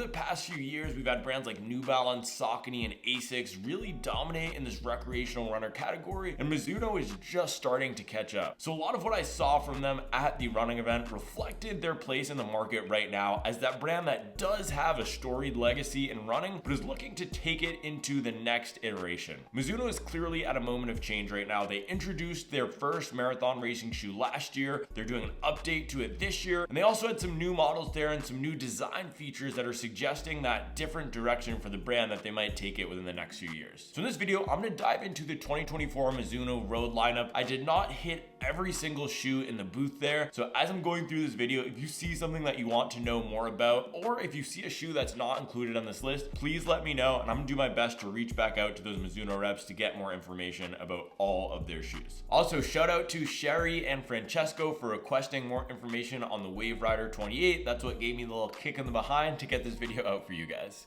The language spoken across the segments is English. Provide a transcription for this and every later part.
the past few years, we've had brands like New Balance, Saucony, and Asics really dominate in this recreational runner category, and Mizuno is just starting to catch up. So a lot of what I saw from them at the running event reflected their place in the market right now as that brand that does have a storied legacy in running, but is looking to take it into the next iteration. Mizuno is clearly at a moment of change right now. They introduced their first marathon racing shoe last year. They're doing an update to it this year, and they also had some new models there and some new design features that are suggesting that different direction for the brand that they might take it within the next few years. So in this video, I'm going to dive into the 2024 Mizuno Road lineup. I did not hit every single shoe in the booth there, so as I'm going through this video, if you see something that you want to know more about, or if you see a shoe that's not included on this list, please let me know, and I'm gonna do my best to reach back out to those Mizuno reps to get more information about all of their shoes. Also, shout out to Sherry and Francesco for requesting more information on the Wave Rider 28. That's what gave me the little kick in the behind to get this video out for you guys.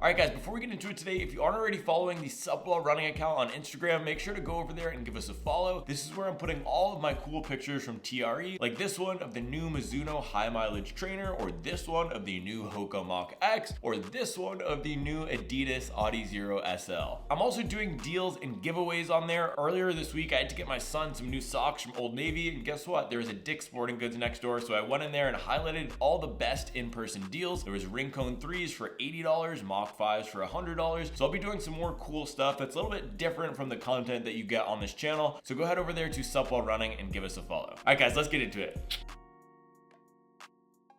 Alright guys, before we get into it today, if you aren't already following the Supwell running account on Instagram, make sure to go over there and give us a follow. This is where I'm putting all of my cool pictures from TRE, like this one of the new Mizuno high mileage trainer, or this one of the new Hoka Mach X, or this one of the new Adidas Audi Zero SL. I'm also doing deals and giveaways on there. Earlier this week, I had to get my son some new socks from Old Navy, and guess what? There was a Dick's Sporting Goods next door, so I went in there and highlighted all the best in-person deals. There was Rincon 3s for $80, Mach 5s for $100. So I'll be doing some more cool stuff that's a little bit different from the content that you get on this channel. So go ahead over there to Supwell Running and give us a follow. All right guys, let's get into it.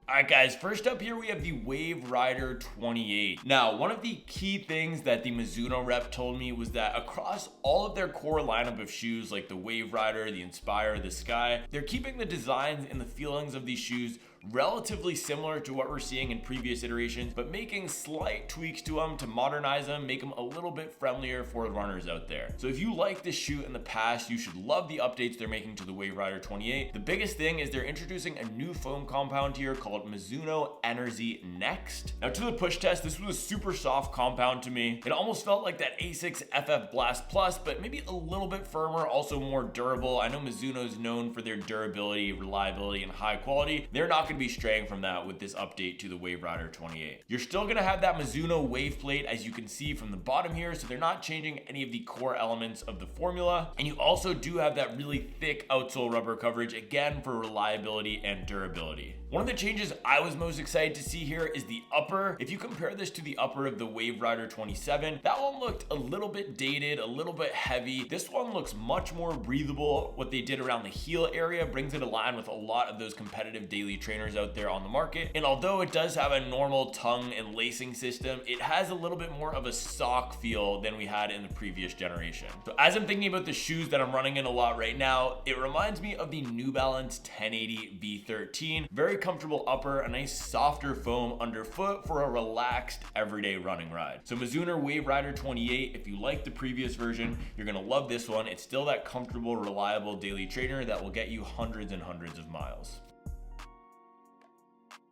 Alright guys, first up here we have the Wave Rider 28. Now, one of the key things that the Mizuno rep told me was that across all of their core lineup of shoes like the Wave Rider, the Inspire, the Sky, they're keeping the designs and the feelings of these shoes relatively similar to what we're seeing in previous iterations, but making slight tweaks to them to modernize them, make them a little bit friendlier for runners out there. So if you like this shoe in the past, you should love the updates they're making to the Wave Rider 28. The biggest thing is they're introducing a new foam compound here called Mizuno Energy Next. Now to the push test, this was a super soft compound to me. It almost felt like that Asics FF Blast Plus, but maybe a little bit firmer, also more durable. I know Mizuno is known for their durability, reliability, and high quality. They're not going to be straying from that with this update to the Wave Rider 28. You're still going to have that Mizuno wave plate, as you can see from the bottom here, so they're not changing any of the core elements of the formula. And you also do have that really thick outsole rubber coverage, again for reliability and durability. One of the changes I was most excited to see here is the upper. If you compare this to the upper of the Wave Rider 27, that one looked a little bit dated, a little bit heavy. This one looks much more breathable. What they did around the heel area brings it in line with a lot of those competitive daily trainers out there on the market. And although it does have a normal tongue and lacing system, it has a little bit more of a sock feel than we had in the previous generation. So as I'm thinking about the shoes that I'm running in a lot right now, it reminds me of the New Balance 1080 V13. Very comfortable upper, a nice softer foam underfoot for a relaxed everyday running ride. So Mizuno Wave Rider 28, if you like the previous version, you're gonna love this one. It's still that comfortable, reliable daily trainer that will get you hundreds and hundreds of miles.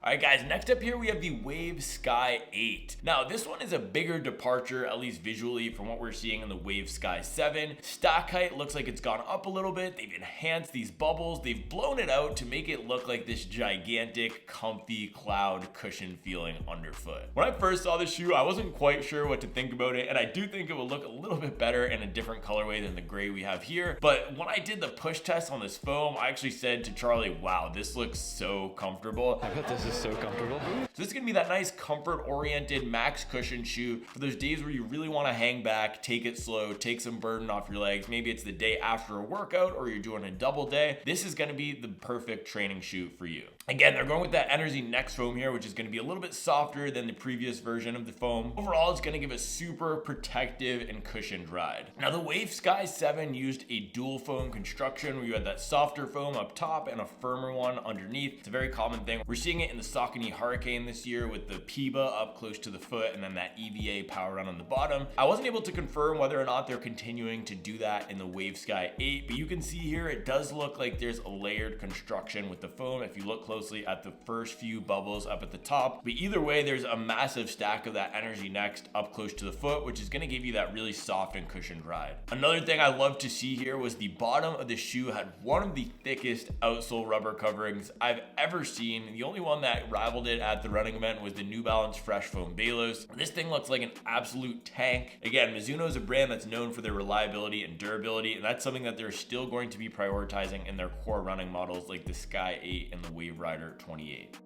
Alright guys, next up here we have the Wave Sky 8. Now this one is a bigger departure, at least visually, from what we're seeing in the Wave Sky 7. Stack height looks like it's gone up a little bit. They've enhanced these bubbles. They've blown it out to make it look like this gigantic, comfy cloud cushion feeling underfoot. When I first saw this shoe, I wasn't quite sure what to think about it, and I do think it will look a little bit better in a different colorway than the gray we have here. But when I did the push test on this foam, I actually said to Charlie, wow, this looks so comfortable. I bet this is so comfortable. So this is gonna be that nice comfort-oriented max cushion shoe for those days where you really wanna hang back, take it slow, take some burden off your legs. Maybe it's the day after a workout or you're doing a double day. This is gonna be the perfect training shoe for you. Again, they're going with that Energy Next foam here, which is gonna be a little bit softer than the previous version of the foam. Overall, it's gonna give a super protective and cushioned ride. Now, the Wave Sky 7 used a dual foam construction where you had that softer foam up top and a firmer one underneath. It's a very common thing. We're seeing it in the Saucony Hurricane this year with the PIBA up close to the foot and then that EVA Power Run on the bottom. I wasn't able to confirm whether or not they're continuing to do that in the Wave Sky 8, but you can see here it does look like there's a layered construction with the foam. If you look closely at the first few bubbles up at the top. But either way, there's a massive stack of that energy next up close to the foot, which is going to give you that really soft and cushioned ride. Another thing I love to see here was the bottom of the shoe had one of the thickest outsole rubber coverings I've ever seen. The only one that rivaled it at the running event was the New Balance Fresh Foam Balos. This thing looks like an absolute tank. Again, Mizuno is a brand that's known for their reliability and durability, and that's something that they're still going to be prioritizing in their core running models like the Sky 8 and the Wave Rider 28.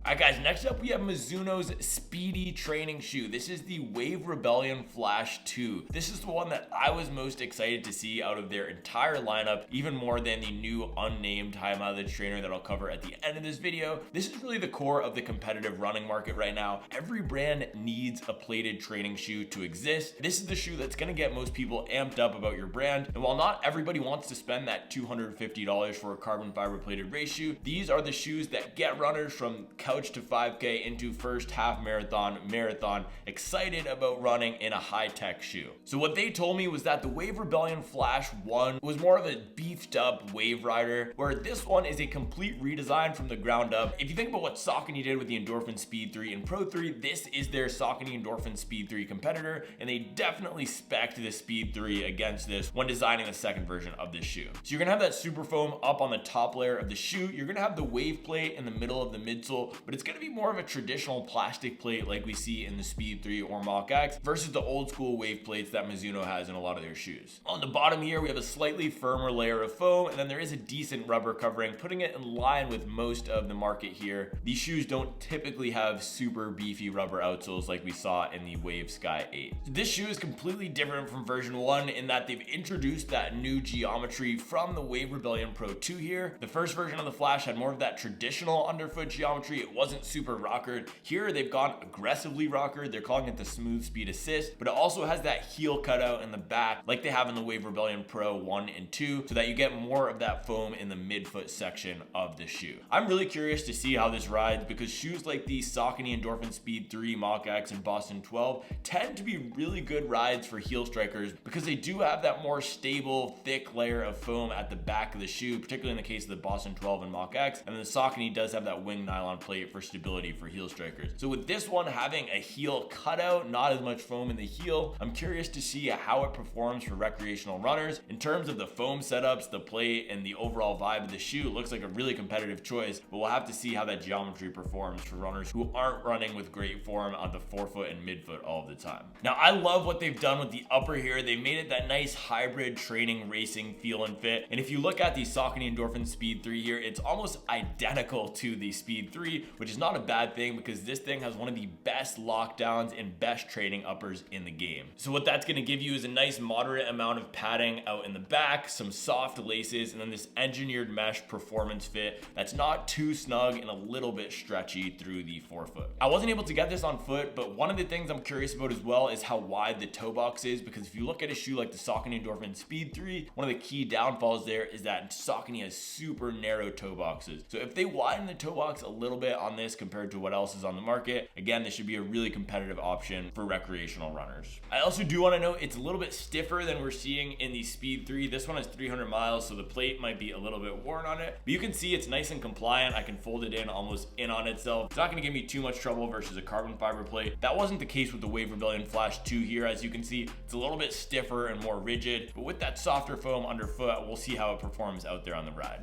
Alright guys, next up we have Mizuno's Speedy training shoe. This is the Wave Rebellion Flash 2. This is the one that I was most excited to see out of their entire lineup, even more than the new unnamed high mileage trainer that I'll cover at the end of this video. This is really the core of the competitive running market right now. Every brand needs a plated training shoe to exist. This is the shoe that's going to get most people amped up about your brand. And while not everybody wants to spend that $250 for a carbon fiber plated race shoe, these are the shoes that get runners from couch to 5K into first half marathon excited about running in a high-tech shoe. So what they told me was that the Wave Rebellion Flash 1 was more of a beefed up Wave Rider, where this one is a complete redesign from the ground up. If you think about what Saucony did with the Endorphin Speed 3 and Pro 3, this is their Saucony Endorphin Speed 3 competitor, and they definitely spec'd the Speed 3 against this when designing the second version of this shoe. So you're gonna have that super foam up on the top layer of the shoe. You're gonna have the wave plate in the middle of the midsole, but it's going to be more of a traditional plastic plate like we see in the Speed 3 or Mach X versus the old school wave plates that Mizuno has in a lot of their shoes. On the bottom here, we have a slightly firmer layer of foam, and then there is a decent rubber covering, putting it in line with most of the market here. These shoes don't typically have super beefy rubber outsoles like we saw in the Wave Sky 8. This shoe is completely different from version 1 in that they've introduced that new geometry from the Wave Rebellion Pro 2 here. The first version of the Flash had more of that traditional underfoot geometry. It wasn't super rockered. Here they've gone aggressively rockered. They're calling it the Smooth Speed Assist, but it also has that heel cutout in the back like they have in the Wave Rebellion Pro 1 and 2, so that you get more of that foam in the midfoot section of the shoe. I'm really curious to see how this rides because shoes like the Saucony Endorphin Speed 3, Mach X, and Boston 12 tend to be really good rides for heel strikers because they do have that more stable, thick layer of foam at the back of the shoe, particularly in the case of the Boston 12 and Mach X, and then the Saucony does have that wing nylon plate for stability for heel strikers. So with this one having a heel cutout, not as much foam in the heel, I'm curious to see how it performs for recreational runners. In terms of the foam setups, the plate, and the overall vibe of the shoe, it looks like a really competitive choice, but we'll have to see how that geometry performs for runners who aren't running with great form on the forefoot and midfoot all the time. Now, I love what they've done with the upper here. They made it that nice hybrid training, racing feel and fit. And if you look at the Saucony Endorphin Speed 3 here, it's almost identical to the Speed 3, which is not a bad thing because this thing has one of the best lockdowns and best training uppers in the game. So what that's going to give you is a nice moderate amount of padding out in the back, some soft laces, and then this engineered mesh performance fit that's not too snug and a little bit stretchy through the forefoot. I wasn't able to get this on foot, but one of the things I'm curious about as well is how wide the toe box is, because if you look at a shoe like the Saucony Endorphin Speed 3, one of the key downfalls there is that Saucony has super narrow toe boxes. So if they widen the toe box a little bit on this compared to what else is on the market, again, this should be a really competitive option for recreational runners. I also do want to note it's a little bit stiffer than we're seeing in the Speed 3. This one is 300 miles, so the plate might be a little bit worn on it, but you can see it's nice and compliant. I can fold it in almost in on itself. It's not going to give me too much trouble versus a carbon fiber plate. That wasn't the case with the Wave Rebellion Flash 2 here. As you can see, it's a little bit stiffer and more rigid, but with that softer foam underfoot, we'll see how it performs out there on the ride.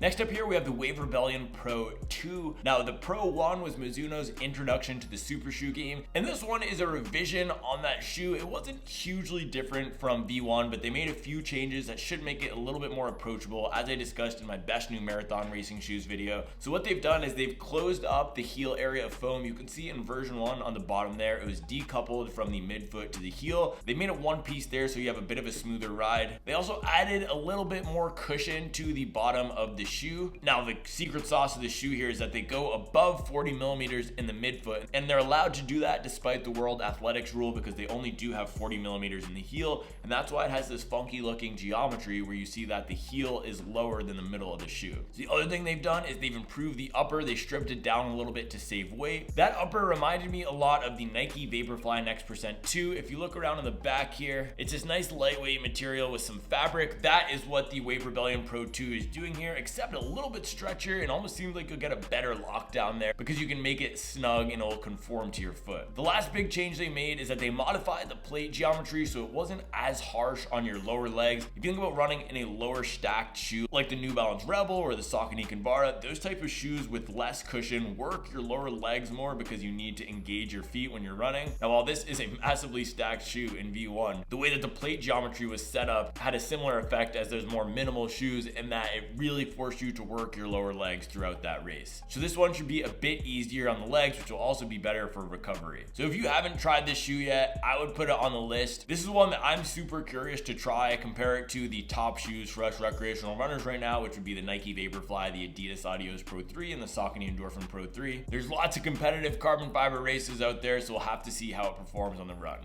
Next up here, we have the Wave Rebellion Pro 2. Now, the Pro 1 was Mizuno's introduction to the super shoe game, and this one is a revision on that shoe. It wasn't hugely different from V1, but they made a few changes that should make it a little bit more approachable, as I discussed in my best new marathon racing shoes video. So what they've done is they've closed up the heel area of foam. You can see in version 1 on the bottom there, it was decoupled from the midfoot to the heel. They made it one piece there so you have a bit of a smoother ride. They also added a little bit more cushion to the bottom of the shoe. Now, the secret sauce of the shoe here is that they go above 40 millimeters in the midfoot, and they're allowed to do that despite the World Athletics rule because they only do have 40 millimeters in the heel, and that's why it has this funky looking geometry where you see that the heel is lower than the middle of the shoe. So the other thing they've done is they've improved the upper. They stripped it down a little bit to save weight. That upper reminded me a lot of the Nike Vaporfly Next Percent 2. If you look around in the back here, it's this nice lightweight material with some fabric. That is what the Wave Rebellion Pro 2 is doing here, except a little bit stretchier. It almost seems like you'll get a better lockdown there because you can make it snug and it'll conform to your foot. The last big change they made is that they modified the plate geometry so it wasn't as harsh on your lower legs. If you think about running in a lower stacked shoe like the New Balance Rebel or the Saucony Kinvara, those type of shoes with less cushion work your lower legs more because you need to engage your feet when you're running. Now, while this is a massively stacked shoe in V1, the way that the plate geometry was set up had a similar effect as those more minimal shoes in that it really forced you to work your lower legs throughout that race. So this one should be a bit easier on the legs, which will also be better for recovery. So if you haven't tried this shoe yet, I would put it on the list. This is one that I'm super curious to try. Compare it to the top shoes for us recreational runners right now, which would be the Nike Vaporfly, the Adidas Adios Pro 3, and the Saucony Endorphin Pro 3. There's lots of competitive carbon fiber races out there, so we'll have to see how it performs on the run.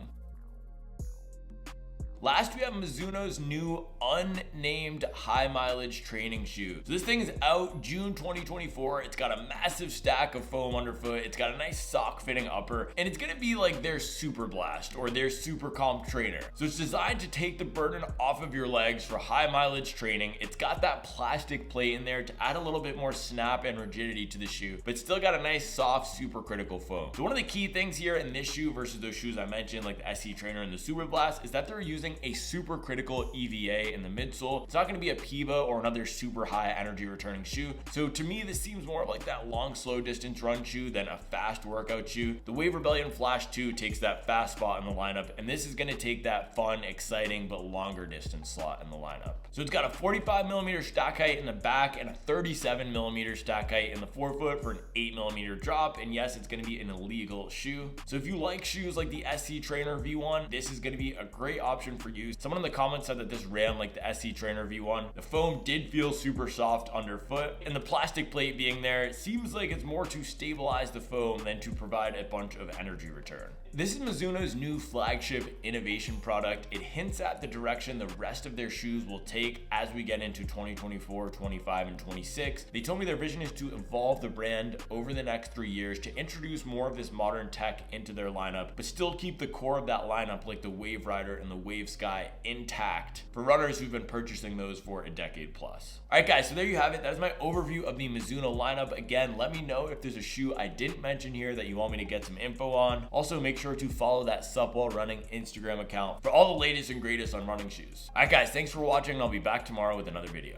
Last, we have Mizuno's new Unnamed high mileage training shoe. So this thing is out June 2024. It's got a massive stack of foam underfoot. It's got a nice sock fitting upper, and it's gonna be like their Super Blast or their Super Comp trainer. So it's designed to take the burden off of your legs for high mileage training. It's got that plastic plate in there to add a little bit more snap and rigidity to the shoe, but still got a nice soft supercritical foam. So one of the key things here in this shoe versus those shoes I mentioned like the SC Trainer and the Super Blast is that they're using a supercritical EVA in the midsole. It's not going to be a PIVA or another super high energy returning shoe. So to me, this seems more of like that long, slow distance run shoe than a fast workout shoe. The Wave Rebellion Flash 2 takes that fast spot in the lineup, and this is going to take that fun, exciting, but longer distance slot in the lineup. So it's got a 45 millimeter stack height in the back and a 37 millimeter stack height in the forefoot for an 8 millimeter drop. And yes, it's going to be an illegal shoe. So if you like shoes like the SC Trainer V1, this is going to be a great option for you. Someone in the comments said that this ran like the SC Trainer V1. The foam did feel super soft underfoot, and the plastic plate being there, it seems like it's more to stabilize the foam than to provide a bunch of energy return. This is Mizuno's new flagship innovation product. It hints at the direction the rest of their shoes will take as we get into 2024, 25, and 26. They told me their vision is to evolve the brand over the next 3 years to introduce more of this modern tech into their lineup, but still keep the core of that lineup like the Wave Rider and the Wave Sky intact for runners who've been purchasing those for a decade plus. All right, guys, so there you have it. That is my overview of the Mizuno lineup. Again, let me know if there's a shoe I didn't mention here that you want me to get some info on. Also, make sure to follow that Sup While Running Instagram account for all the latest and greatest on running shoes. All right, guys, thanks for watching. I'll be back tomorrow with another video.